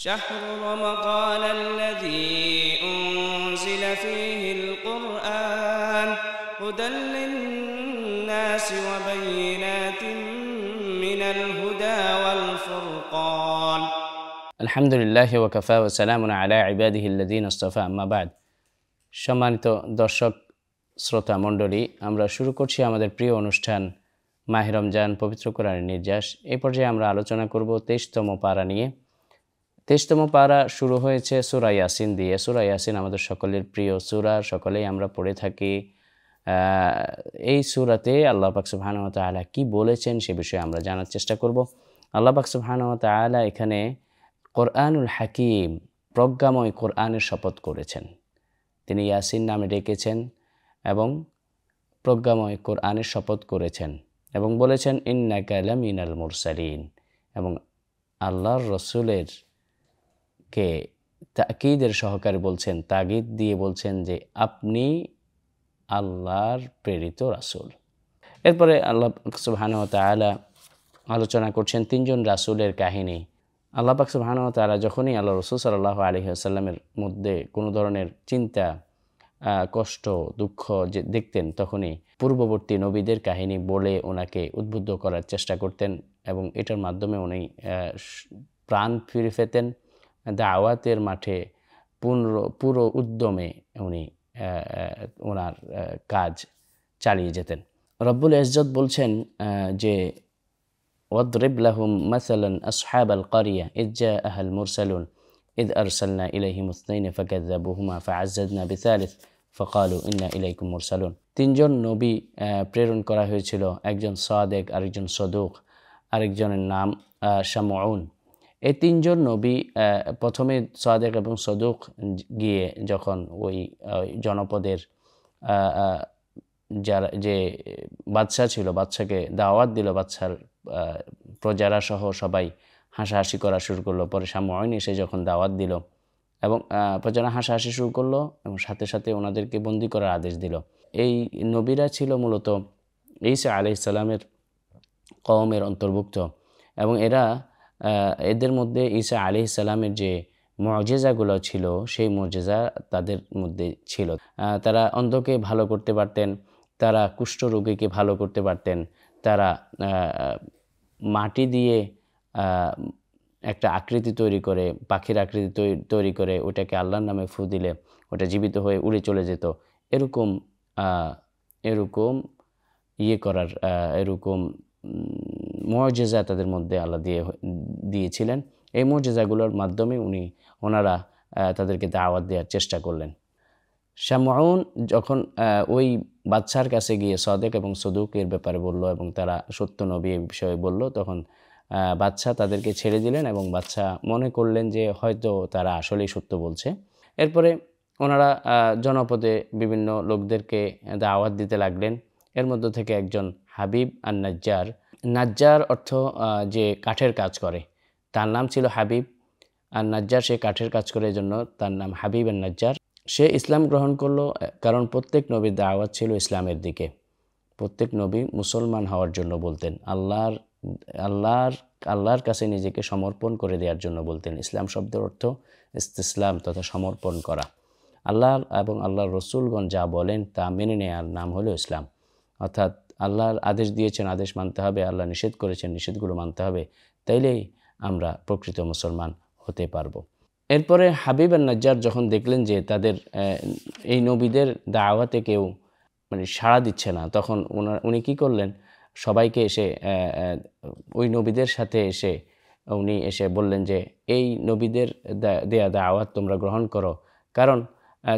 شهر رمضان الذي أنزل فيه القرآن هدى للناس وبينات من الهدى والفرقان الحمد لله وكفى وسلام على عباده الذين اصطفى أما بعد সম্মানিত দর্শক শ্রোতা মণ্ডলী, আমরা শুরু করছি আমাদের প্রিয় অনুষ্ঠান মাহে রমজান পবিত্র কোরআনের নির্যাস। এই পর্যায়ে আমরা আলোচনা করব 23তম পারা নিয়ে। 23তম পারা শুরু হয়েছে সূরা ইয়াসিন দিয়ে। সূরা ইয়াসিন আমাদের সকলের প্রিয় সূরা, সকলেই আমরা পড়ে থাকি। এই সূরাতে আল্লাহ পাক সুবহানাহু ওয়া তাআলা কি বলেছেন সে বিষয়ে আমরা জানার চেষ্টা করব। আল্লাহ পাক সুবহানাহু ওয়া তাআলা এখানে কোরআনুল হাকিম, প্রজ্ঞাময় কোরআনের শপথ করেছেন। তিনি ইয়াসিন নামে ডেকেছেন এবং প্রজ্ঞাময় কোরআনের শপথ করেছেন এবং বলেছেন ইন্নাকা লামিনাল মুরসালিন, এবং আল্লাহর রসুলের কে তাকিদের সহকারে বলছেন, তাগিদ দিয়ে বলছেন যে আপনি আল্লাহর প্রেরিত রাসূল। এরপরে আল্লাহ সুবহানাহু ওয়া তাআলা আলোচনা করছেন তিনজন রাসূলের কাহিনী। আল্লাহ পাক সুবহানাহু ওয়া তাআলা যখনই আল্লাহ রসুল সাল্লাল্লাহু আলাইহি ওয়াসাল্লামের মধ্যে কোনো ধরনের চিন্তা, কষ্ট, দুঃখ যে দেখতেন, তখনই পূর্ববর্তী নবীদের কাহিনী বলে ওনাকে উদ্বুদ্ধ করার চেষ্টা করতেন এবং এটার মাধ্যমে উনি প্রাণ ফিরে পেতেন। দাওয়াতের মাঠে পুরো উদ্যমে উনি ওনার কাজ চালিয়ে যেতেন। রব্বুল ইজ্জত বলছেন যে ওয়াদরিব লাহুম মাসালান আসহাবাল কারিয়া ইয জাআহাল মুরসালুন ইয আরসালনা ইলাইহিম ইসনাইনি ফাকাযাবুহুমা ফাআজ্জাজনা বিসালিস ফাকালু ইন্না ইলাইকুম মুরসালুন। তিনজন নবী প্রেরণ করা হয়েছিল, একজন সাদেক, আরেকজন সদুক, আরেকজনের নাম শামউন। এই তিনজন নবী প্রথমে সাদেক এবং সদুক গিয়ে যখন ওই জনপদের যারা যে বাদশাহ ছিল, বাদশাকে দাওয়াত দিল, বাদশার প্রজারা সহ সবাই হাসাহাসি করা শুরু করলো। পরে শামউন এসে যখন দাওয়াত দিল এবং প্রজারা হাসাহাসি শুরু করলো এবং সাথে সাথে ওনাদেরকে বন্দী করার আদেশ দিল। এই নবীরা ছিল মূলত ঈসা আলাইহিস সালামের কওমের অন্তর্ভুক্ত এবং এদের মধ্যে ঈসা আলাইহিস সালামের যে মুজিজাগুলো ছিল সেই মুজিজা তাদের মধ্যে ছিল। তারা অন্ধকে ভালো করতে পারতেন, তারা কুষ্ঠ রোগীকে ভালো করতে পারতেন, তারা মাটি দিয়ে একটা আকৃতি তৈরি করে, পাখির আকৃতি তৈরি করে ওটাকে আল্লাহর নামে ফু দিলে ওটা জীবিত হয়ে উড়ে চলে যেত। এরকম মুজিজা তাদের মধ্যে আল্লাহ দিয়েছিলেন। এই মুজিজাগুলোর মাধ্যমে ওনারা তাদেরকে দাওয়াত দেওয়ার চেষ্টা করলেন। শামউন যখন ওই বাদশার কাছে গিয়ে সাদেক এবং সদুকের ব্যাপারে বলল এবং তারা সত্য নবী এই বিষয়ে বলল, তখন বাদশা তাদেরকে ছেড়ে দিলেন এবং বাদশা মনে করলেন যে হয়তো তারা আসলেই সত্য বলছে। এরপরে ওনারা জনপদে বিভিন্ন লোকদেরকে দাওয়াত দিতে লাগলেন। এর মধ্য থেকে একজন হাবিব আর নাজ্জার, নাজ্জার অর্থ যে কাঠের কাজ করে, তার নাম ছিল হাবিব। আর নাজ্জার সে কাঠের কাজ করে, জন্য তার নাম হাবিব আর নাজ্জার। সে ইসলাম গ্রহণ করলো, কারণ প্রত্যেক নবীর দাওয়াত ছিল ইসলামের দিকে। প্রত্যেক নবী মুসলমান হওয়ার জন্য বলতেন, আল্লাহর কাছে নিজেকে সমর্পণ করে দেওয়ার জন্য বলতেন। ইসলাম শব্দের অর্থ ইসতিসলাম তথা সমর্পণ করা। আল্লাহ এবং আল্লাহর রসুলগণ যা বলেন তা মেনে নেওয়ার নাম হলো ইসলাম। অর্থাৎ আল্লাহর আদেশ দিয়েছেন, আদেশ মানতে হবে, আল্লাহ নিষেধ করেছেন, নিষেধগুলো মানতে হবে, তাইলেই আমরা প্রকৃত মুসলমান হতে পারবো। এরপরে হাবিব আর নাজ্জার যখন দেখলেন যে তাদের এই নবীদের দাওয়াতে কেউ সাড়া দিচ্ছে না, তখন উনি কি করলেন, সবাইকে এসে ওই নবীদের সাথে উনি এসে বললেন যে এই নবীদের দেয়া দাওয়াত তোমরা গ্রহণ করো, কারণ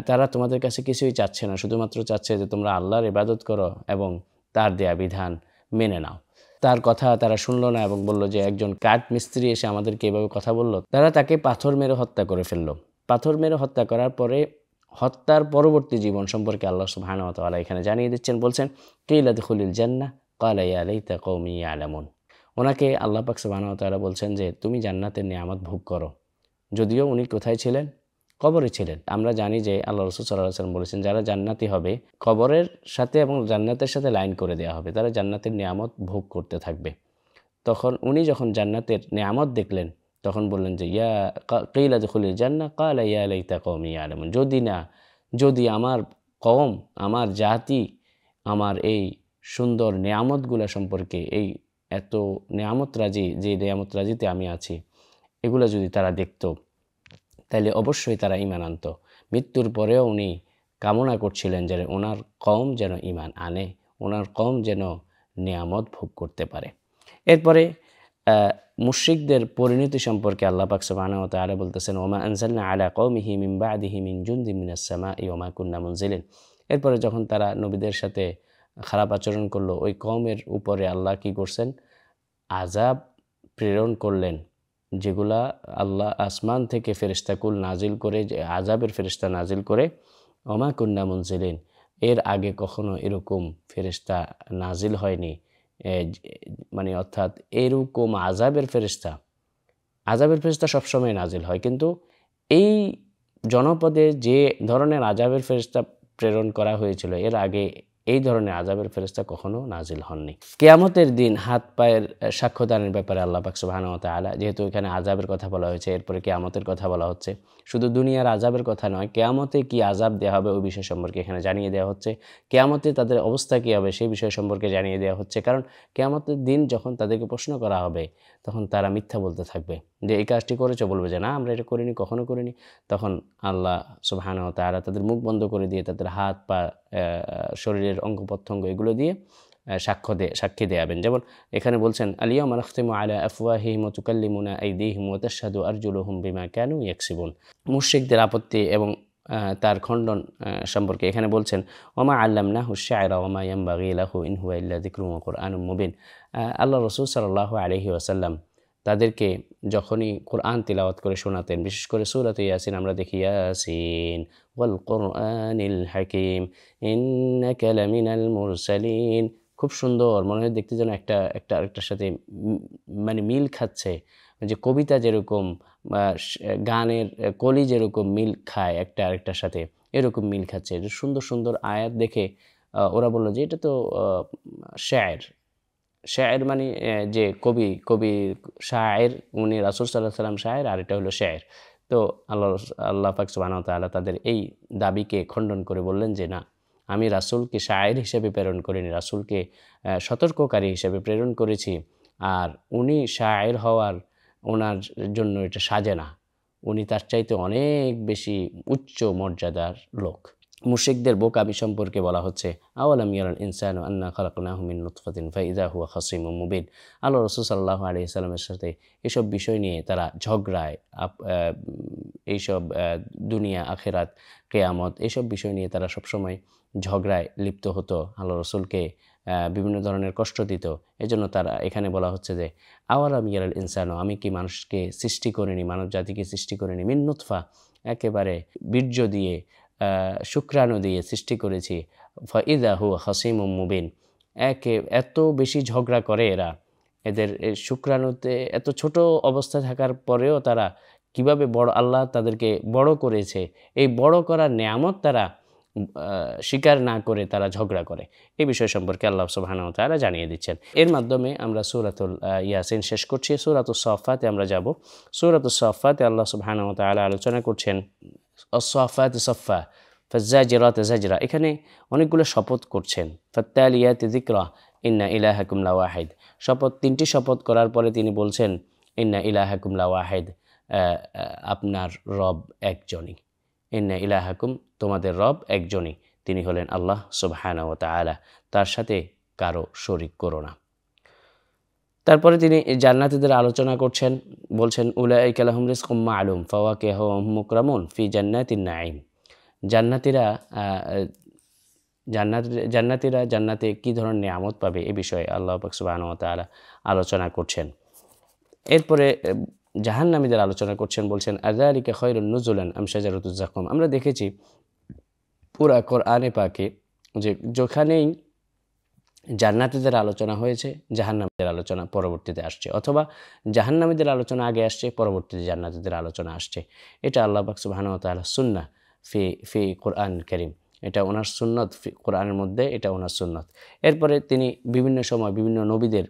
তারা তোমাদের কাছে কিছুই চাচ্ছে না, শুধুমাত্র চাচ্ছে যে তোমরা আল্লাহর ইবাদত করো এবং তার দেয়া বিধান মেনে নাও। তার কথা তারা শুনলো না এবং বলল যে একজন কাঠ মিস্ত্রি এসে আমাদেরকে এভাবে কথা বলল। তারা তাকে পাথর মেরে হত্যা করে ফেললো। পাথর মেরে হত্যা করার পরে হত্যার পরবর্তী জীবন সম্পর্কে আল্লাহ সুবহানাহু ওয়া তাআলা এখানে জানিয়ে দিচ্ছেন, বলছেন কিলা দুখুলিল জান্নাহ ক্বালা ইয়া লাইতা কওমি ইয়ালামুন। ওনাকে আল্লাহ পাক সুবহানাহু ওয়া তাআলা বলছেন যে তুমি জান্নাতের নিয়ামত ভোগ করো। যদিও উনি কোথায় ছিলেন? কবরে ছিলেন। আমরা জানি যে আল্লাহ রাসূল সাল্লাল্লাহু আলাইহি ওয়াসাল্লাম বলেছেন যারা জান্নাতি হবে কবরের সাথে এবং জান্নাতের সাথে লাইন করে দেওয়া হবে, তারা জান্নাতের নিয়ামত ভোগ করতে থাকবে। তখন উনি যখন জান্নাতের নিয়ামত দেখলেন তখন বললেন যে ইয়া কিলা দুখুলিল জান্নাহ ক্বালা ইয়া লাইতা কওমি ইয়ালামুন, যদি আমার কওম, আমার জাতি আমার এই সুন্দর নেয়ামতগুলো সম্পর্কে, এই এত নেয়ামত রাজি, যে নেয়ামত রাজিতে আমি আছি, এগুলো যদি তারা দেখত তাহলে অবশ্যই তারা ঈমান আনত। মৃত্যুর পরেও উনি কামনা করছিলেন যে ওনার কওম যেন ঈমান আনে, ওনার কওম যেন নেয়ামত ভোগ করতে পারে। এরপরে মুশরিকদের পরিণতি সম্পর্কে আল্লাহ পাক সুবহানাহু ওয়া তাআলা বলতেছেন, ওমা আনজালনা আলা কওমিহি মিন বা'দিহি মিন জুনদিন মিনাস সামাই ওমা কুন্না মুনজিলিন। এরপরে যখন তারা নবীদের সাথে খারাপ আচরণ করলো, ওই কওমের উপরে আল্লাহ কি করছেন, আযাব প্রেরণ করলেন, যেগুলা আল্লাহ আসমান থেকে ফেরেশতাকুল নাজিল করে, যে আযাবের ফেরেশতা নাজিল করে, ওমা কুন্না মুনজিলিন, এর আগে কখনো এরকম ফেরেশতা নাজিল হয়নি। মানে অর্থাৎ এরকম আযাবের ফেরেশতা সবসময় নাজিল হয়, কিন্তু এই জনপদে যে ধরনের আযাবের ফেরেশতা প্রেরণ করা হয়েছিল, এর আগে এই ধরনের আযাবের ফেরেশতা কখনো নাজিল হননি। কিয়ামতের দিন হাত পায়ের সাক্ষ্যদানের ব্যাপারে আল্লাহ পাক সুবহানাহু ওয়া তাআলা, যেহেতু এখানে আযাবের কথা বলা হয়েছে, এরপরে কিয়ামতের কথা বলা হচ্ছে, শুধু দুনিয়ার আযাবের কথা নয়, কিয়ামতে কি আযাব দেওয়া হবে ওই বিষয় সম্পর্কে এখানে জানিয়ে দেওয়া হচ্ছে। কিয়ামতে তাদের অবস্থা কী হবে সেই বিষয় সম্পর্কে জানিয়ে দেওয়া হচ্ছে। কারণ কিয়ামতের দিন যখন তাদেরকে প্রশ্ন করা হবে, তখন তারা মিথ্যা বলতে থাকবে, যে এই কাজটি করেছো, বলবে যে না আমরা এটা করিনি, কখনো করিনি। তখন আল্লাহ সুবহানাহু ওয়া তাআলা তাদের মুখ বন্ধ করে দিয়ে, তাদের হাত পা শরীরের অঙ্গ প্রত্যঙ্গ এগুলো দিয়ে সাক্ষী দেয়াবেন। যেমন এখানে বলছেন, আল-ইয়াওমা নাখতিমু আলা আফওয়াহিহিম ওয়া তুকাল্লিমুনা আইদিহিম ওয়া তাশহাদু আরজুলুহুম বিমা কানু ইয়াকসিবুন। মুশরিকদের আপত্তি এবং তার খণ্ডন সম্পর্কে এখানে বলছেন, ওমা আল্লামনাহু আশ-শি'রা ওয়া মা ইয়ানবাগি লাহু ইন হুয়া ইল্লা যিকরুন ওয়া কুরআনুম মুবিন। আল্লাহ রাসূল সাল্লাল্লাহু আলাইহি ওয়াসাল্লাম তাদেরকে যখনই কোরআন তিলাওয়াত করে শোনাতেন, বিশেষ করে সূরাতে ইয়াসিন আমরা দেখি, ইয়াসিন ওয়াল কুরআনিল হাকিম ইন্নাকা লামিনাল মুরসালিন, খুব সুন্দর মনে হয়, দেখতে যেন একটা আরেকটার সাথে মানে মিল খাচ্ছে, যে কবিতা যেরকম গানের কলি যেরকম মিল খায় একটা আরেকটার সাথে, এরকম মিল খাচ্ছে। যে সুন্দর সুন্দর আয়াত দেখে ওরা বলল যে এটা তো শায়ের, মানে যে কবি শায়ের, উনি রাসূল সাল্লাল্লাহু আলাইহি ওয়াসাল্লাম শায়ের, আর এটা হলো শায়ের। তো আল্লাহ পাক সুবহানাহু ওয়া তাআলা তাদের এই দাবিকে খণ্ডন করে বললেন যে না, আমি রাসূলকে শায়ের হিসেবে প্রেরণ করিনি, রাসূলকে সতর্ককারী হিসেবে প্রেরণ করেছি। আর উনি শায়ের হওয়ার ওনার জন্য এটা সাজে না, উনি তার চাইতে অনেক বেশি উচ্চ মর্যাদার লোক। মুশরিকদের বোকামি সম্পর্কে বলা হচ্ছে, আওয়ালাম ইয়ারাল ইনসানু আন্না খালাকনাহু মিন নুতফাতিন ফাইযা হুয়া খাসিমুম মুবিন। আল্লাহ রাসূল সাল্লাল্লাহু আলাইহি সাল্লামের সাথে এসব বিষয় নিয়ে তারা ঝগড়ায়, এইসব দুনিয়া আখিরাত কিয়ামত এইসব বিষয় নিয়ে তারা সবসময় ঝগড়ায় লিপ্ত হতো, আল্লাহ রাসূলকে বিভিন্ন ধরনের কষ্ট দিত। এজন্য তারা এখানে বলা হচ্ছে যে আওয়ালাম ইয়ারাল ইনসানু, আমি কি মানুষকে সৃষ্টি করিনি, মানব জাতিকে সৃষ্টি করিনি, মিন নুতফা, একেবারে বীর্য দিয়ে শুক্রাণু দিয়ে সৃষ্টি করেছি, ফাইযা হুয়া খাসিমুম মুবিন, এত বেশি ঝগড়া করে এরা, এদের শুক্রাণুতে এত ছোট অবস্থা থাকার পরেও তারা কিভাবে আল্লাহ তাদেরকে বড় করেছে, এই বড় করার নেয়ামত তারা স্বীকার না করে তারা ঝগড়া করে। এই বিষয় সম্পর্কে আল্লাহ সুবহানাহু ওয়া তাআলা জানিয়ে দিচ্ছেন। এর মাধ্যমে আমরা সূরাতুল ইয়াসিন শেষ করছি। সূরাতুস সাফফাতে আমরা যাব। সূরাতুস সাফফাতে আল্লাহ সুবহানাহু ওয়া তাআলা আলোচনা করছেন আস-সাফফাতি সাফফা ফাজ্জাজিরাতি জাজরা। এখানে অনেকগুলো শপথ করছেন, ফাত্তালিয়াতি যিকরা ইন্না ইলাহাকুম লাওয়াহিদ। তিনটি শপথ করার পরে তিনি বলছেন, ইন্না ইলাহাকুম লাওয়াহিদ, আপনার রব একজনই, ইন্না ইলাহাকুম, তোমাদের রব একজনই, তিনি হলেন আল্লাহ সুবহানাহু ওয়া তাআলা, তার সাথে কারো শরীক করো না। তারপরে তিনি জান্নাতীদের আলোচনা করছেন, বলছেন, উলাইকা লাহুম রিজকুম মা'লুম ফাওয়াকিহু ওয়া হুম মুকরামুন ফি জান্নাতিন নাঈম। জান্নাতীরা জান্নাতে কী ধরনের নিয়ামত পাবে এ বিষয়ে আল্লাহ পাক সুবহানাহু ওয়া তাআলা আলোচনা করছেন। এরপরে জাহান্নামীদের আলোচনা করছেন, বলছেন, আযালিকা খায়রুন নুজুলান আম শাজারাতুজ যাকুম। আমরা দেখেছি পুরা কোরআনে পাকে যে যেখানেই জান্নাতীদের আলোচনা হয়েছে, জাহান্নামীদের আলোচনা পরবর্তীতে আসছে, অথবা জাহান্নামীদের আলোচনা আগে আসছে, পরবর্তীতে জান্নাতীদের আলোচনা আসছে। এটা আল্লাহ পাক সুবহানাহু ওয়া তাআলা সুন্নাহ ফি কোরআন কারীম, এটা ওনার সুন্নত, কোরআনের মধ্যে এটা ওনার সুন্নত। এরপরে তিনি বিভিন্ন সময় বিভিন্ন নবীদের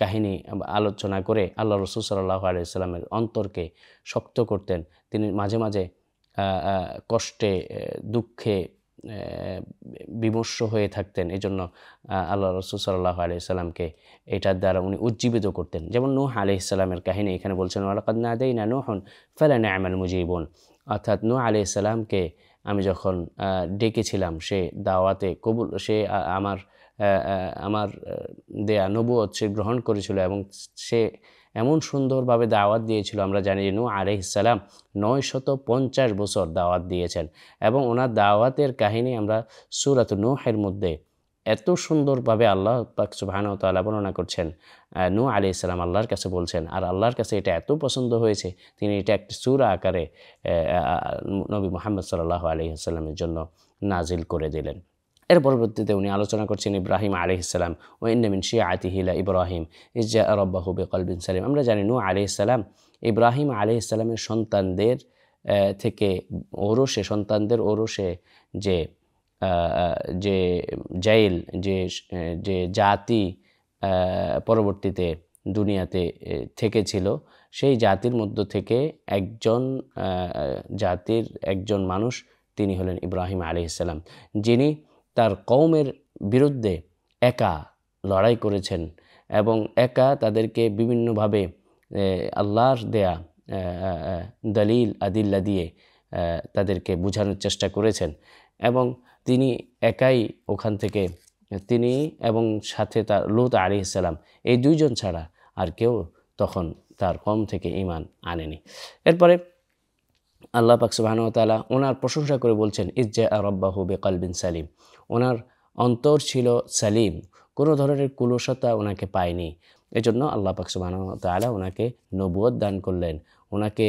কাহিনী আলোচনা করে আল্লাহ রাসূল সাল্লাল্লাহু আলাইহি ওয়াসাল্লামের অন্তরকে শক্ত করতেন। তিনি মাঝে মাঝে কষ্টে দুঃখে বিমর্ষ হয়ে থাকতেন। এজন্য আল্লাহ রাসূল সাল্লাল্লাহু আলাইহি ওয়াসাল্লামকে এটার দ্বারা উনি উজ্জীবিত করতেন। যেমন নূহ আলাইহিস সালামের কাহিনী এখানে বলছেন, ওয়ালাকাদ নাদাইনা নূহুন ফালানি'মাল মুজিবুন। অর্থাৎ নূহ আলাইহিস সালামকে আমি যখন ডেকেছিলাম, সে দাওয়াতে কবুল, সে আমার দেয়া নবুয়ত সে গ্রহণ করেছিল এবং সে এমন সুন্দরভাবে দাওয়াত দিয়েছিল। আমরা জানি যে নূহ আলাইহিস সালাম 950 বছর দাওয়াত দিয়েছেন এবং ওনার দাওয়াতের কাহিনী আমরা সূরাতুন নূহের মধ্যে এত সুন্দরভাবে আল্লাহ পাক সুবহানাহু ওয়া তাআলা বর্ণনা করছেন। নূহ আলাইহিস সালাম আল্লাহর কাছে বলছেন, আর আল্লাহর কাছে এটা এত পছন্দ হয়েছে, তিনি এটা একটি সূরা আকারে নবী মুহাম্মদ সাল্লাল্লাহু আলাইহি ওয়াসাল্লামের জন্য নাজিল করে দিলেন। এর পরবর্তীতে উনি আলোচনা করছেন ইব্রাহিম আলাইহিস সালাম, ওয়া ইন্না মিন শিয়াতিহি লা ইব্রাহিম ইয জাআ রাব্বাহু বিকলবিন সালিম। আমরা জানি নূহ আলাইহিস সালাম ইব্রাহিম আলাইহিস সালামের সন্তানদের থেকে সন্তানদের ওরসে যে যে জাইল যে জাতি পরবর্তীতে দুনিয়াতে থেকেছিল, সেই জাতির মধ্য থেকে জাতির একজন মানুষ তিনি হলেন ইব্রাহিম আলাইহিস সালাম, যিনি তার কওমের বিরুদ্ধে একা লড়াই করেছেন এবং একা তাদেরকে বিভিন্নভাবে আল্লাহর দেয়া দলিল আদিল্লা দিয়ে তাদেরকে বোঝানোর চেষ্টা করেছেন এবং তিনি একাই ওখান থেকে, তিনি এবং সাথে তার লূত আলাইহিস সালাম, এই দুইজন ছাড়া আর কেউ তখন তার কওম থেকে ঈমান আনেনি। এরপরে আল্লাহ পাক সুবহানাহু ওয়া তাআলা ওনার প্রশংসা করে বলছেন, ইয জাআ রাব্বাহু বিকলবিন সালিম। ওনার অন্তর ছিল সালিম, কোনো ধরনের কুলসতা ওনাকে পায়নি। এজন্য আল্লাহ পাক সুবহানাহু ওয়া তাআলা ওনাকে নবুয়ত দান করলেন, ওনাকে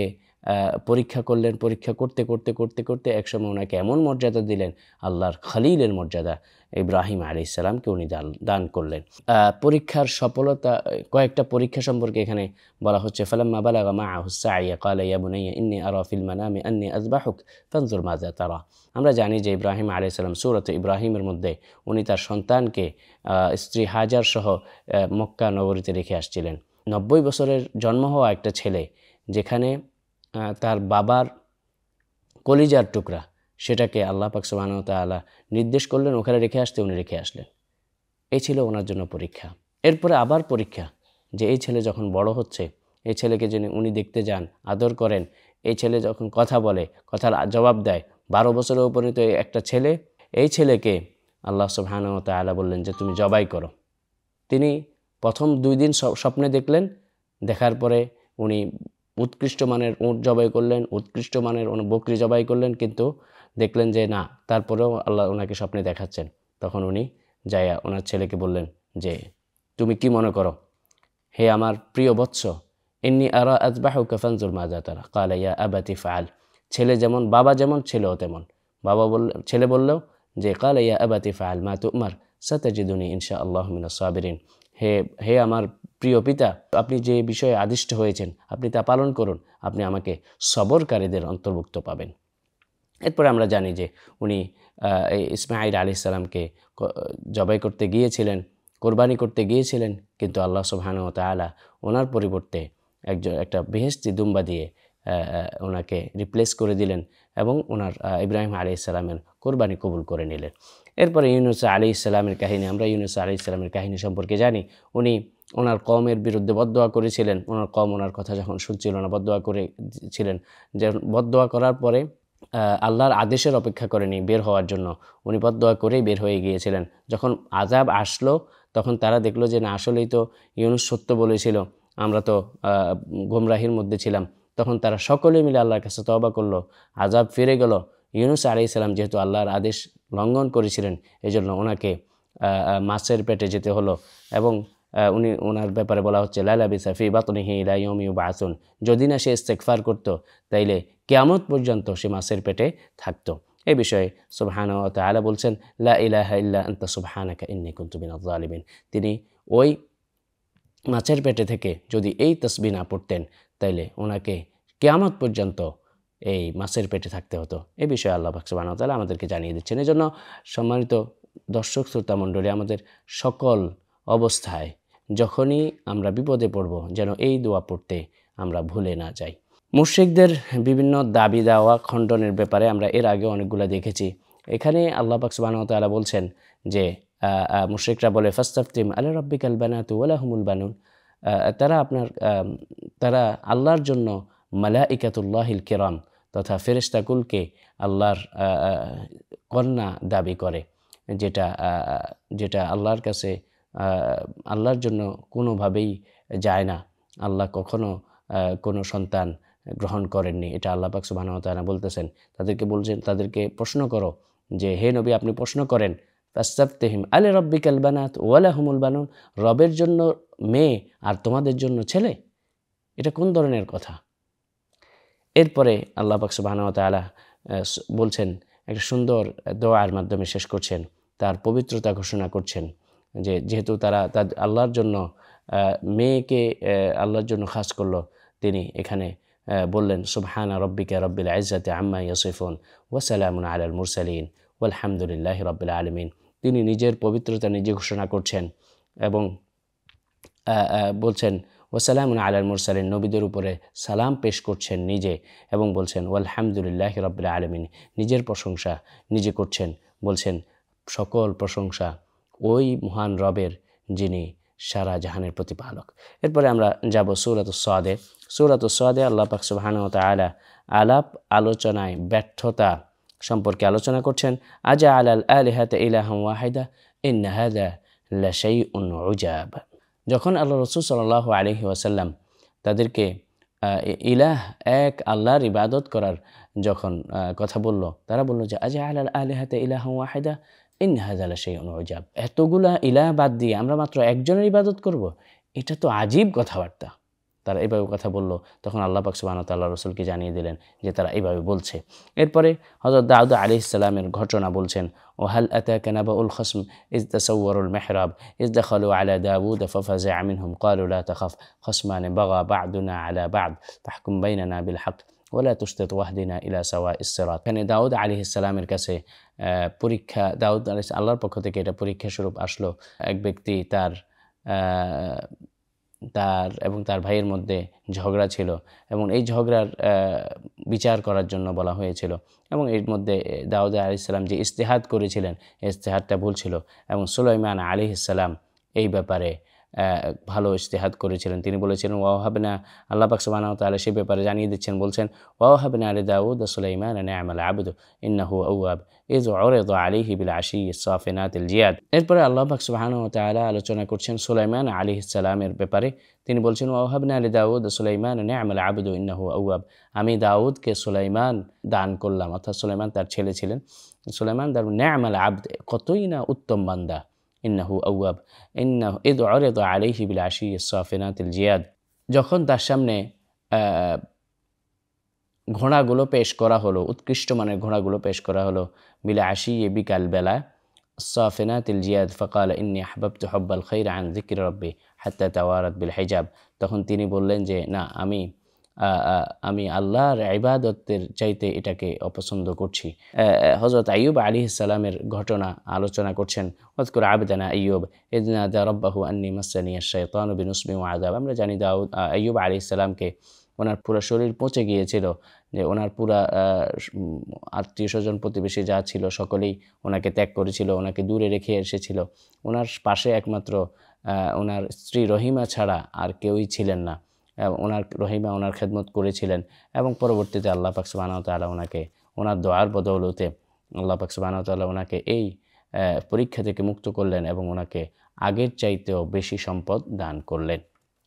পরীক্ষা করলেন। পরীক্ষা করতে করতে করতে করতে একসময় ওনাকে এমন মর্যাদা দিলেন, আল্লাহর খলিলের মর্যাদা ইব্রাহিম আলাইহিস সালামকে উনি দান করলেন। পরীক্ষার সফলতা, কয়েকটা পরীক্ষা সম্পর্কে এখানে বলা হচ্ছে, ফালাম্মা বালাগা মাআহুস সা'য়া ক্বালা ইয়া বুনাইয়া ইন্নী আরা ফিল মানামি আন্নী আযবাহুক ফানজুর মাযা তারা। আমরা জানি যে ইব্রাহিম আলাইহিস সালাম সূরাতে ইব্রাহিমের মধ্যে উনি তার সন্তানকে স্ত্রী হাজার সহ মক্কা নগরীতে রেখে আসছিলেন। 90 বছরের জন্ম হওয়া একটা ছেলে, যেখানে তার বাবার কলিজার টুকরা, সেটাকে আল্লাহ পাক সুবহানাহু ওয়া তাআলা নির্দেশ করলেন ওখানে রেখে আসতে, উনি রেখে আসলেন। এই ছিল ওনার জন্য পরীক্ষা। এরপরে আবার পরীক্ষা, যে এই ছেলে যখন বড় হচ্ছে, এই ছেলেকে যিনি উনি দেখতে যান, আদর করেন, এই ছেলে যখন কথা বলে, কথার জবাব দেয়, 12 বছরের উপনীত একটা ছেলে, এই ছেলেকে আল্লাহ সুবহানাহু ওয়া তাআলা বললেন যে তুমি জবাই করো। তিনি প্রথম 2 দিন স্বপ্নে দেখলেন, দেখার পরে উনি উৎকৃষ্ট মানের উট জবাই করলেন, উৎকৃষ্ট মানের বকরি জবাই করলেন, কিন্তু দেখলেন যে না, তারপরেও আল্লাহ ওনাকে স্বপ্নে দেখাচ্ছেন। তখন উনি যাইয়া ওনার ছেলেকে বললেন যে তুমি কি মনে করো হে আমার প্রিয় বৎস, ইন্নী আরা আযবাহুকা ফানজুর মাযা তারা। ক্বালা ইয়া আবাতি ফাআল। বাবা যেমন ছেলেও তেমন। ছেলে বলল যে ক্বালা ইয়া আবাতি ফাআল মা তু'মার সাতাজিদুনি ইনশাআল্লাহু মিনাস সাবিরিন। হে আমার প্রিয় পিতা, আপনি যে বিষয়ে আদিষ্ট হয়েছেন আপনি তা পালন করুন, আপনি আমাকে সবরকারীদের অন্তর্ভুক্ত পাবেন। এরপরে আমরা জানি যে উনি ইসমাঈল আলাইহিস সালামকে জবাই করতে গিয়েছিলেন, কোরবানি করতে গিয়েছিলেন, কিন্তু আল্লাহ সুবহানাহু ওয়া তাআলা ওনার পরিবর্তে একটা বেহেশতি দুম্বা দিয়ে ওনাকে রিপ্লেস করে দিলেন এবং ওনার ইব্রাহিম আলাইহিস সালামের কোরবানি কবুল করে নিলেন। এরপরে ইউনুস আলাইহিস সালামের কাহিনী, আমরা ইউনুস আলাইহিস সালামের কাহিনী সম্পর্কে জানি। উনি ওনার কওমের বিরুদ্ধে বদদোয়া করেছিলেন। ওনার কওম ওনার কথা যখন শুনছিল না, বদদোয়া করেছিলেন। যে বদদোয়া করার পরে আল্লাহর আদেশের অপেক্ষা করেনি বের হওয়ার জন্য, উনি বদদোয়া করেই বের হয়ে গিয়েছিলেন। যখন আযাব আসলো তখন তারা দেখলো যে না, আসলেই তো ইউনুস সত্য বলেছিল, আমরা তো গোমরাহির মধ্যে ছিলাম। তখন তারা সকলে মিলে আল্লাহর কাছে তওবা করলো, আযাব ফিরে গেল। ইউনুস আলাইহিস সালাম যেহেতু আল্লাহর আদেশ লঙ্ঘন করেছিলেন, এজন্য ওনাকে মাছের পেটে যেতে হলো এবং ওনার ব্যাপারে বলা হচ্ছে লা লাবিসা ফি বাতনিহি ইলা ইয়াউমি ইউবআসুন। যদি না সে ইস্তেগফার করত তাইলে কিয়ামত পর্যন্ত সে মাছের পেটে থাকতো। এই বিষয়ে সুবহানাহু ওয়া তাআলা বলছেন লা ইলাহা ইল্লা আনতা সুবহানাকা ইন্নী কুনতু মিনাজ জালিমিন। তিনি ওই মাছের পেটে থেকে যদি এই তাসবিহ না পড়তেন তাইলে ওনাকে কিয়ামত পর্যন্ত এই মাছের পেটে থাকতে হতো। এই বিষয়ে আল্লাহ পাক সুবহানাহু ওয়া তাআলা আমাদেরকে জানিয়ে দিচ্ছেন। এজন্য সম্মানিত দর্শক শ্রোতা মণ্ডলী, আমাদের সকল অবস্থায় যখনই আমরা বিপদে পড়ব যেন এই দোয়া পড়তে আমরা ভুলে না যাই। মুশরিকদের বিভিন্ন দাবি দাওয়া খণ্ডনের ব্যাপারে আমরা এর আগে অনেকগুলো দেখেছি। এখানে আল্লাহ পাক সুবহানাহু ওয়া তাআলা বলছেন যে মুশরিকরা বলে ফাস্তাফতিম আলা রাব্বিকাল বানাতু ওয়া লাহুমুল বানুন, তারা আল্লাহর জন্য মালাইকাতুল্লাহিল কিরাম তথা ফেরেশতাকুলকে আল্লাহর কন্যা দাবি করে, যেটা আল্লাহর কাছে আল্লাহর জন্য কোনোভাবেই যায় না। আল্লাহ কখনো কোনো সন্তান গ্রহণ করেননি, এটা আল্লাহ পাক সুবহানাহু ওয়া তাআলা বলতেছেন। তাদেরকে প্রশ্ন করো যে হে নবী আপনি প্রশ্ন করেন ফাস্তাফতিহিম আলি রাব্বিকাল বানাত ওয়া লাহুমুল বানুন, রবের জন্য মেয়ে আর তোমাদের জন্য ছেলে, এটা কোন ধরনের কথা? এরপরে আল্লাহ পাক সুবহানাহু ওয়া তাআলা বলছেন, একটা সুন্দর দোয়ার মাধ্যমে শেষ করছেন, তার পবিত্রতা ঘোষণা করছেন যে যেহেতু তারা আল্লাহর জন্য মেয়েকে আল্লাহর জন্য খাস করলো, তিনি এখানে বললেন সুবহানা রব্বিকা রব্বিল ইজ্জাতি আম্মা ইয়াসিফুন ওয়া সালামুন আলাল মুরসালিন ওয়ালহামদুলিল্লাহি রাব্বিল আলামিন। তিনি নিজের পবিত্রতা নিজে ঘোষণা করছেন এবং বলছেন ওয়াসালামুন আলাল মুরসালিন, নবীদের উপরে সালাম পেশ করছেন নিজে এবং বলছেন ওয়ালহামদুলিল্লাহি রাব্বিল আলামিন, নিজের প্রশংসা নিজে করছেন, বলছেন সকল প্রশংসা ওই মহান রবের যিনি সারা জাহানের প্রতিপালক। এরপরে আমরা যাব সূরাতুস সাদে। সূরাতুস সাদে আল্লাহ পাক সুবহানাহু ওয়া তাআলা আলোচনায় ব্যর্থতা সম্পর্কে আলোচনা করছেন। আজা আলাল আলিহাতা ইলাহাম ওয়াহিদা ইন্না হাযা লাশাইউন উজাব। যখন আল্লাহ রাসূল সাল্লাল্লাহু আলাইহি ওয়াসাল্লাম তাদেরকে ইলাহ এক আল্লাহর ইবাদত করার যখন কথা বলল, তারা বলল যে আজা আলাল আলিহাতা ইলাহাম ওয়াহিদা ইন্না হাযা লাশাইউন উজাব, এতগুলা ইলাহ বাদ দিয়ে আমরা মাত্র একজনের ইবাদত করব, এটা তো আজীব কথাবার্তা। তারা এইভাবে কথা বলল, তখন আল্লাহ পাক সুবহানাহু ওয়া তাআলা রাসূলকে জানিয়ে দিলেন যে তারা এইভাবে বলছে। এরপরে হযরত দাউদ আলাইহিস সালামের ঘটনা বলছেন, ও হাল আতাকা নাবাউল খসম ইয তাসাওয়ারুল মিহরাব ইয দাখালু আলা দাউদ ফাফাযা মিনহুম ক্বালু লা তাখাফ খসমান বাগা বা'দুনা আলা বা'দ ফাহকুম বাইনানা বিল হক ওয়া লা তুশতিত ওয়াহদিনা ইলা সাওয়াইস সিরাত। এখানে দাউদ আলাইহিস সালামের কাছে পরীক্ষা, দাউদ আলাইহিস আল্লাহর পক্ষ থেকে এটা পরীক্ষা স্বরূপ আসলো। এক ব্যক্তি তার এবং তার ভাইয়ের মধ্যে ঝগড়া ছিল এবং এই ঝগড়ার বিচার করার জন্য বলা হয়েছিল এবং এর মধ্যে দাউদ আলাইহিস সালাম যে ইজতিহাদ করেছিলেন ইজতিহাদটা ভুল ছিল এবং সুলাইমান আলাইহিস সালাম এই ব্যাপারে ভালো ইজতিহাদ করেছিলেন। তিনি বলেছিলেন ওয়াহাবনা, আল্লাহ পাক সুবহানাহু ওয়া তাআলা সেই ব্যাপারে জানিয়ে দিচ্ছেন, বলছেন ওয়াহাবনা লি দাউদ সুলাইমান নি'মাল আবদু ইন্নাহু আওয়াব ইয উরিদা আলাইহি বিল আশিয়্যিস সাফিনাতিল জিয়াদ। এরপরে আল্লাহ পাক সুবহানাহু ওয়া তাআলা আলোচনা করছেন সুলাইমান আলাইহিস সালামের ব্যাপারে। তিনি বলছেন ওয়াহাবনা লি দাউদ সুলাইমান নি'মাল আবদু ইন্নাহু আওয়াব, আমি দাউদকে সুলাইমান দান করলাম, অর্থাৎ সুলাইমান তার ছেলে ছিলেন, সুলাইমান তার নি'মাল আবদ, কতই না উত্তম বান্দা, ইন্নাহু আওয়াব ইন্নাহু ইয উরিদা আলাইহি বিল আশিয়্যিস সাফিনাতিল জিয়াদ। যখন তার সামনে ঘোড়াগুলো পেশ করা হলো, উৎকৃষ্ট মানের ঘোড়াগুলো পেশ করা হলো, বিল আশিয়্যি বিকাল বেলা, সাফিনাতিল জিয়াদ ফাকাল ইন্নী আহবাবতু হুব্বাল খাইর আন যিকরি রাব্বি হাত্তা তাওয়ারাত বিল হিজাব। তখন তিনি বললেন যে না, আমি আল্লাহর ইবাদতের চাইতে এটাকে অপছন্দ করছি। হযরত আইয়ুব আলাইহিস সালামের ঘটনা আলোচনা করছেন, ওয়াজকুর আবদানা আইয়ুব ইয নাদা রাব্বাহু আন্নী মাসসানিয়াশ শাইতানু বিনুসবিন ওয়া আযাব। আমরা জানি আইয়ুব আলাইহিস সালামকে ওনার পুরো শরীর পচে গিয়েছিল, যে ওনার পুরা আত্মীয় স্বজন প্রতিবেশী যা ছিল সকলেই ওনাকে ত্যাগ করেছিল, ওনাকে দূরে রেখে এসেছিল। ওনার পাশে একমাত্র ওনার স্ত্রী রহিমা ছাড়া আর কেউই ছিলেন না। রহিমা ওনার খেদমত করেছিলেন এবং পরবর্তীতে আল্লাহ পাক সুবহানাহু ওয়া তাআলা ওনাকে ওনার দোয়ার বদৌলতে আল্লাহ পাক সুবহানাহু ওয়া তাআলা ওনাকে এই পরীক্ষা থেকে মুক্ত করলেন এবং ওনাকে আগের চাইতেও বেশি সম্পদ দান করলেন।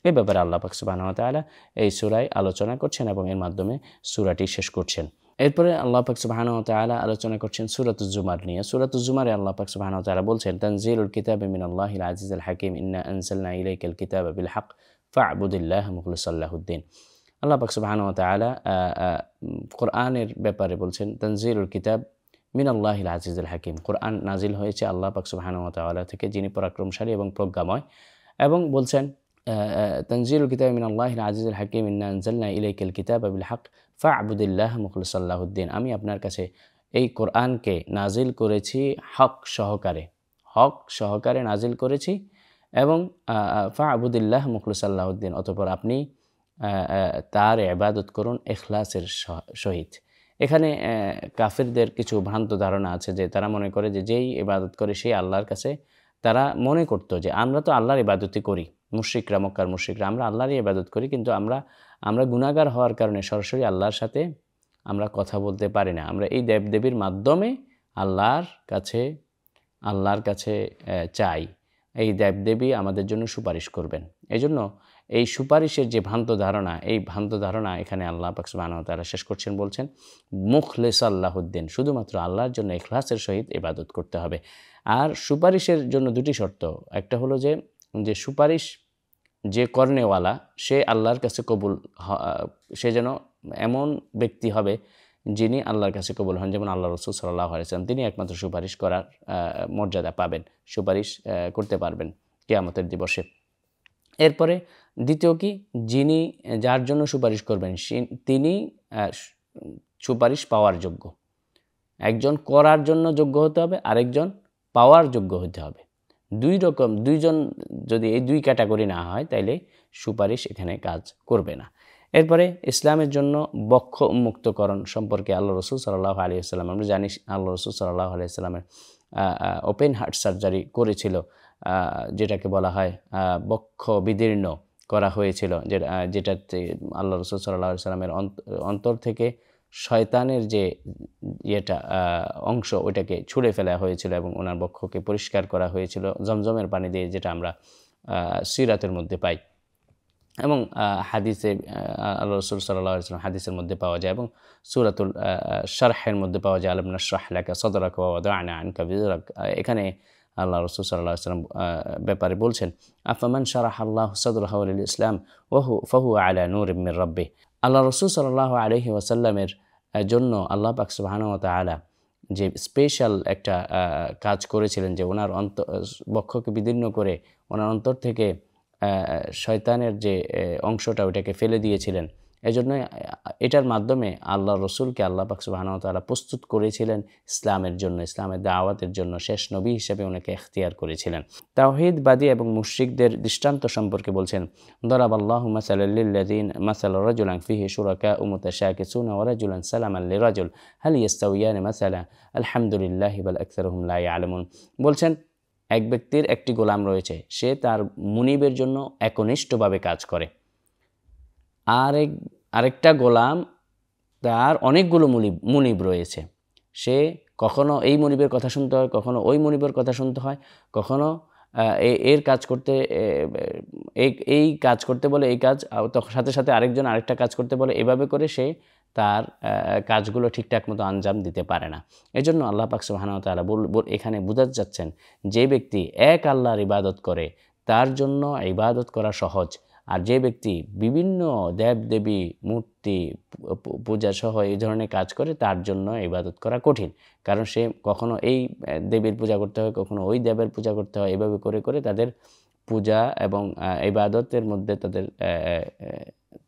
এই ব্যাপারে আল্লাহ পাক সুবহানাহু ওয়া তাআলা এই সূরায় আলোচনা করছেন এবং এর মাধ্যমে সূরাটি শেষ করছেন। এরপরে আল্লাহ পাক সুবহানাহু ওয়া তাআলা আলোচনা করছেন সূরাতুজ জুমার নিয়ে। সূরাতুজ জুমারে আল্লাহ পাক সুবহানাহু ওয়া তাআলা বলছেন তানজিলুল কিতাবি মিনাল্লাহিল আজিজিল হাকীম ইন্না আনজালনা ইলাইকাল কিতাবা বিল হক ফা'বুদিল্লাহ মুখলিসাল লাহুদ্দিন। আল্লাহ পাক সুবহানাহু ওয়া তাআলা কোরআনের ব্যাপারে বলছেন তানজিলুল কিতাব মিনাল্লাহিল আজিজিল হাকীম, কোরআন নাজিল হয়েছে আল্লাহ পাক সুবহানাহু ওয়া তাআলা থেকে, যিনি পরাক্রমশালী এবং প্রজ্ঞাময়, এবং বলছেন তানজিলুল কিতাবি মিনাল্লাহিল আজিজিল হাকীম ইন্না আনজালনা ইলাইকাল কিতাবা বিল হক ফা'বুদিল্লাহ মুখলিসাল লাহুদ্দিন। আমি আপনার কাছে এই কোরআনকে নাজিল করেছি হক সহকারে নাজিল করেছি এবং ফা'বুদিল্লাহ মুখলিসাল্লাহুদ্দিন, অতঃপর আপনি তার ইবাদত করুন ইখলাসের সহিত। এখানে কাফিরদের কিছু ভ্রান্ত ধারণা আছে যে তারা মনে করে যে যেই ইবাদত করে সেই আল্লাহর কাছে, তারা মনে করত যে আমরা তো আল্লাহর ইবাদতই করি, মুশরিকরা, মক্কার মুশরিকরা, আমরা আল্লাহরই ইবাদত করি, কিন্তু আমরা গুনাহগার হওয়ার কারণে সরাসরি আল্লাহর সাথে আমরা কথা বলতে পারি না। আমরা এই দেবদেবীর মাধ্যমে আল্লাহর কাছে চাই, এই দেবদেবী আমাদের জন্য সুপারিশ করবেন। এই জন্য এই সুপারিশের যে ভ্রান্ত ধারণা, এই ভ্রান্ত ধারণা এখানে আল্লাহ পাক সুবহানাহু ওয়া তাআলা শেষ করছেন, বলছেন মুখলিসাল্লাহুদ্দিন, শুধুমাত্র আল্লাহর জন্য ইখলাসের সহিত ইবাদত করতে হবে। আর সুপারিশের জন্য দুটি শর্ত, একটা হলো যে সুপারিশ যে করনেওয়ালা সে আল্লাহর কাছে কবুল, সে যেন এমন ব্যক্তি হবে যিনি আল্লাহর কাছে কবুল হন, যেমন আল্লাহ রাসূল সাল্লাল্লাহু আলাইহি ওয়াসাল্লাম, তিনি একমাত্র সুপারিশ করার মর্যাদা পাবেন, সুপারিশ করতে পারবেন কিয়ামতের দিবসে। এরপরে দ্বিতীয় কি, যার জন্য সুপারিশ করবেন তিনি সুপারিশ পাওয়ার যোগ্য। একজন করার জন্য যোগ্য হতে হবে, আরেকজন পাওয়ার যোগ্য হতে হবে। দুইজন যদি এই দুই ক্যাটাগরি না হয় তাইলে সুপারিশ এখানে কাজ করবে না। এরপরে ইসলামের জন্য বক্ষ উন্মুক্তকরণ সম্পর্কে আল্লাহ রাসূল সাল্লাল্লাহু আলাইহি ওয়াসাল্লাম, আমরা জানি আল্লাহ রাসূল সাল্লাল্লাহু আলাইহি ওয়াসাল্লামের ওপেন হার্ট সার্জারি করেছিল, যেটাকে বলা হয় বক্ষ বিদীর্ণ করা হয়েছিল, যেটাতে আল্লাহ রাসূল সাল্লাল্লাহু আলাইহি ওয়াসাল্লামের অন্তর থেকে শয়তানের যে অংশ ওইটাকে ছুঁড়ে ফেলা হয়েছিল এবং ওনার বক্ষকে পরিষ্কার করা হয়েছিল জমজমের পানি দিয়ে, যেটা আমরা সিরাতের মধ্যে পাই এবং হাদিসে আল্লাহ রাসূল সাল্লাল্লাহু আলাইহি ওয়াসাল্লাম হাদিসের মধ্যে পাওয়া যায় এবং সূরাতুল শারহের মধ্যে পাওয়া যায়, আলাম নাশরাহ লাকা সাদরাকা ওয়া ওয়াদা'না আনকা বিযরাক। এখানে আল্লাহ রাসূল সাল্লাল্লাহু আলাইহি ওয়াসাল্লাম ব্যাপারে বলছেন, আফামান শারাহাল্লাহু সাদরাহু লিল ইসলাম ফাহুয়া আলা নূরিম মির রাব্বিহ। আল্লাহ রাসূল সাল্লাল্লাহু আলাইহি ওয়াসাল্লামের জন্য আল্লাহ পাক সুবহানাহু ওয়া তাআলা যে স্পেশাল একটা কাজ করেছিলেন, যে ওনার বক্ষকে বিদীর্ণ করে ওনার অন্তর থেকে শয়তানের যে অংশটা ওইটাকে ফেলে দিয়েছিলেন। এজন্য এটার মাধ্যমে আল্লাহ রসুলকে আল্লাহ পাক সুবহানাহু ওয়া তাআলা প্রস্তুত করেছিলেন ইসলামের জন্য, ইসলামের দাওয়াতের জন্য, শেষ নবী হিসেবে ওনাকে ইখতিয়ার করেছিলেন। তাওহীদবাদী এবং মুশরিকদের দৃষ্টান্ত সম্পর্কে বলছেন, দরাবাল্লাহু মাসালাল লিল্লাযিনা মাসালা রাজুলান ফিহি শুরাকাউ মুতাশাকিসুনা ওয়া রাজুলান সালামান লিরাজুল হাল ইয়াস্তাওয়ায়ানি মাসালা আলহামদুলিল্লাহি বাল আকসারুহুম লা ইয়ালামুন। বলছেন এক ব্যক্তির একটি গোলাম রয়েছে, সে তার মুনিবের জন্য একনিষ্ঠভাবে কাজ করে, আরেকটা গোলাম তার অনেকগুলো মুনিব রয়েছে, সে কখনো এই মুনিবের কথা শুনতে হয়, কখনো ওই মুনিবের কথা শুনতে হয়, কখনো এই কাজ করতে বলে এই কাজ, সাথে সাথে আরেকজন আরেকটা কাজ করতে বলে, এভাবে করে সে তার কাজগুলো ঠিকঠাক মতো আঞ্জাম দিতে পারে না। এজন্য আল্লাহ পাক সুবহানাহু ওয়া তাআলা এখানে বোঝাতে যাচ্ছেন, যে ব্যক্তি এক আল্লাহর ইবাদত করে তার জন্য ইবাদত করা সহজ, আর যে ব্যক্তি বিভিন্ন দেবদেবী মূর্তি পূজা সহ এই ধরনের কাজ করে তার জন্য ইবাদত করা কঠিন। কারণ সে কখনো এই দেবীর পূজা করতে হয়, কখনো ওই দেবের পূজা করতে হয়, এভাবে করে করে তাদের পূজা এবং ইবাদতের মধ্যে তাদের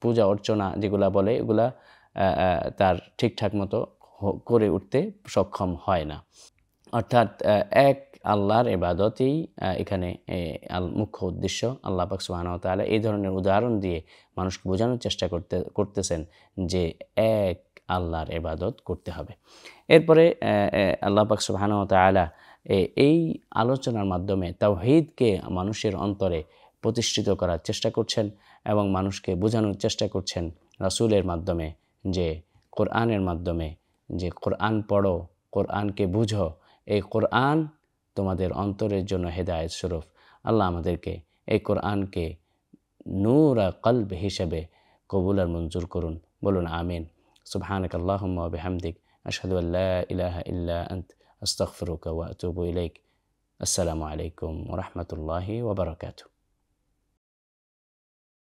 পূজা অর্চনা যেগুলা বলে এগুলা তার ঠিকঠাক মতো করে উঠতে সক্ষম হয় না। অর্থাৎ এক আল্লাহর ইবাদতই এখানে মুখ্য উদ্দেশ্য। আল্লাহ পাক সুবহানাহু ওয়া তাআলা এই ধরনের উদাহরণ দিয়ে মানুষকে বোঝানোর চেষ্টা করতেছেন যে এক আল্লাহর ইবাদত করতে হবে। এরপরে আল্লাহ পাক সুবহানাহু ওয়া তাআলা এই আলোচনার মাধ্যমে তাওহীদকে মানুষের অন্তরে প্রতিষ্ঠিত করার চেষ্টা করছেন এবং মানুষকে বোঝানোর চেষ্টা করছেন রাসূলের মাধ্যমে, যে কোরআনের মাধ্যমে, যে কোরআন পড়ো, কোরআনকে বুঝো, এই কোরআন তোমাদের অন্তরের জন্য হেদায়েত স্বরূপ। আল্লাহ আমাদেরকে এই কোরআনকে নূর কলব হিসেবে কবুল আর মঞ্জুর করুন। বলুন আমিন। সুবহানাকাল্লাহুম্মা ওয়া বিহামদিক আশহাদু আল্লা ইলাহা ইল্লা আনত আস্তাগফিরুকা ওয়া আতুবু ইলাইক। আসসালামু আলাইকুম ওয়া রাহমাতুল্লাহি ওয়া বারাকাতুহু।